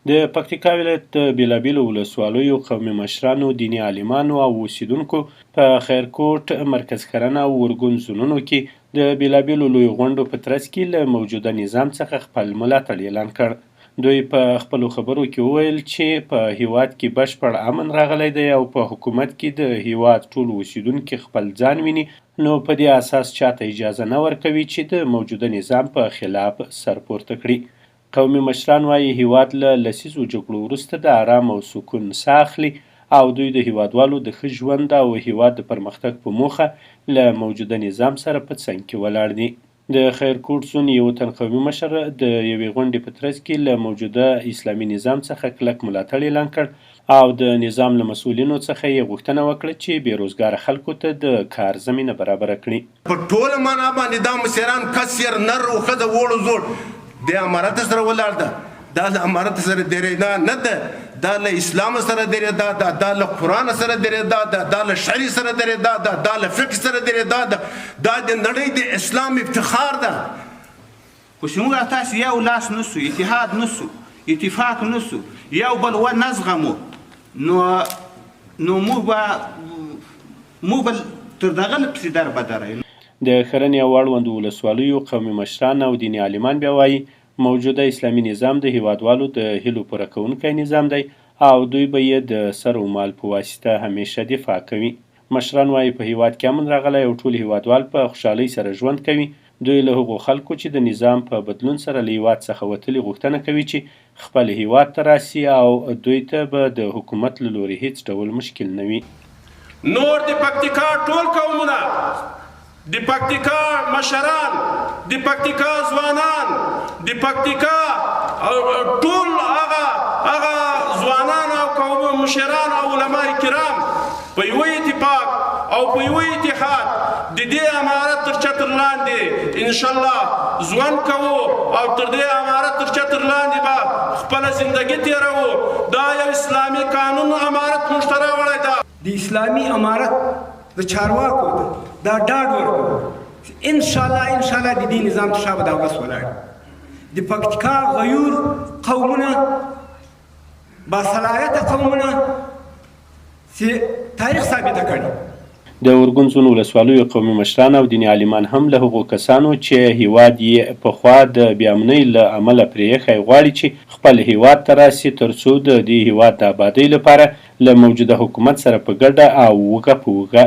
د پکتیکا ولایت د بېلابېلو ولسوالیو قومي مشرانو، دیني عالمانو او اوسیدونکو په خیرکوټ، مرکز کرنه او ارګون زونونو کې د بېلابېلو لویو غونډو په ترڅ کې له موجوده نظام څخه خپل ملاتړ اعلان کړ. دوی په خپلو خبرو کې وویل چې په هیواد کې بشپړ امن راغلی دی او په حکومت کې د هیواد ټول اوسیدونکي خپل ځان ویني، نو په دې اساس چاته اجازه نه ورکوي چې د موجوده نظام په خلاف سر پورته کړي. قومي مشران وایي هیواد له لسیزو جګړو وروسته د آرام او سکون ساه اخلي او دوی د هیوادوالو د ښه ژوند او هیواد د پرمختګ په موخه له موجوده نظام سره په څنګ کې ولاړ دي. د خیرکوټ زون یو تن قومي مشر د یوې غونډې په ترڅ کې له موجوده اسلامي نظام څخه کلک ملاتړ اعلان کړ او د نظام له مسؤلینو څخه یې غوښتنه وکړه چې بېروزګاره خلکو ته د کار زمینه برابره کړي. په ټوله معنا باندې دا مشران کثیر نر او ښځه وړو زوړ د امارت سره ولاړ ده. دا له امارت سره درېدا نه ده، دا له اسلام سره درېدا ده، دا له قرآن سره درېدا ده، دا له شرع سره درېدا ده، دا له فقه سره درېدا ده. دا د نړۍ د اسلام افتخار ده. خو چې موږ تاسو یو لاس نسو، اتحاد نسو، اتفاق نسو، یو بل ونزغمو، نو موږ به تر دغه پسې در بدره. د خرنې او اړوندو ولسوالیو قومي مشران او دیني عالمان بیا وایي موجوده اسلامي نظام د هیوادوالو د هیلو پوره کوونکی نظام دی او دوی به یې د سر و مال په واسطه همیشه دفاع کوي. مشران وایي په هیواد کې امن راغلی او ټول هیوادوال په خوشحالۍ سره ژوند کوي. دوی له هغو خلکو چې د نظام په بدلون سره له هیواد څخه وتلي غوښتنه کوي چې خپل هیواد ته راسي او دوی ته به د حکومت له لوري هیڅ ډول مشکل نه وي. نور د پکتیکا ټول قومونه، د پکتیکا مشران، د پکتیکا ځوانان، د پکتیکا ټول هغه ځوانان او قوم مشران او علماء کرام په یو اتفاق او په یو اتحاد د دې امارت تر چتر لاندې ان شاء الله ژوند کوو او تر دې امارت تر چتر لاندې به خپله زندگی تیروو. دا یو اسلامي قانون امارت موږ ته راوړی ده. د اسلامي امارت د چارواکو دا ډاډ ورکوي ان شاء الله د دې نظام ته شابه دا وس ولاړ. د پکتیکا غیور قومونه، باصلاحیته قومونه چې تاریخ ثابته کړي. د ارګون زون ولسوالیو قومي مشران او دیني عالمان هم له هغو کسانو چې هیواد یې پخوا د بې امنۍ له امله پرې ایښی غواړي چې خپل هیواد ته راسي تر څو د دې هیواد د ابادۍ لپاره له موجوده حکومت سره په ګډه او وږه په وږه